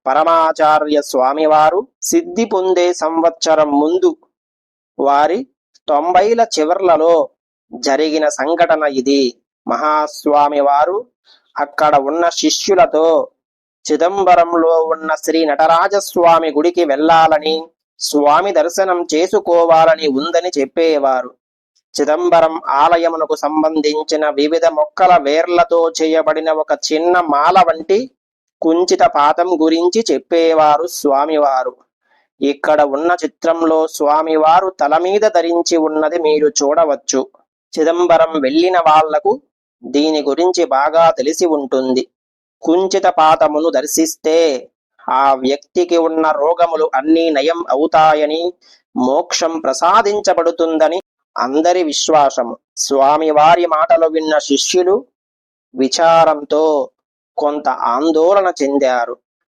పరమాచార్య స్వామివారు సిద్ధి పొందే సంవత్సరం ముందు వారి 90ల చివర్లలో జరిగిన సంఘటన ఇది. మహాస్వామి వారు అక్కడ ఉన్న శిష్యులతో చిదంబరంలో ఉన్న శ్రీ నటరాజస్వామి గుడికి వెళ్లాలని, స్వామి దర్శనం చేసుకోవాలని ఉందని చెప్పేవారు. చిదంబరం ఆలయమునకు సంబంధించిన వివిధ మొక్కల వేర్లతో చేయబడిన ఒక చిన్న మాల వంటి కుంచిత పాతం గురించి చెప్పేవారు స్వామివారు. ఇక్కడ ఉన్న చిత్రంలో స్వామివారు తల మీద ధరించి ఉన్నది మీరు చూడవచ్చు. చిదంబరం వెళ్ళిన వాళ్లకు దీని గురించి బాగా తెలిసి ఉంటుంది. కుంచిత పాతమును దర్శిస్తే ఆ వ్యక్తికి ఉన్న రోగములు అన్నీ నయం అవుతాయని, మోక్షం ప్రసాదించబడుతుందని అందరి విశ్వాసము. స్వామివారి మాటలు విన్న శిష్యులు విచారంతో కొంత ఆందోళన చెందారు.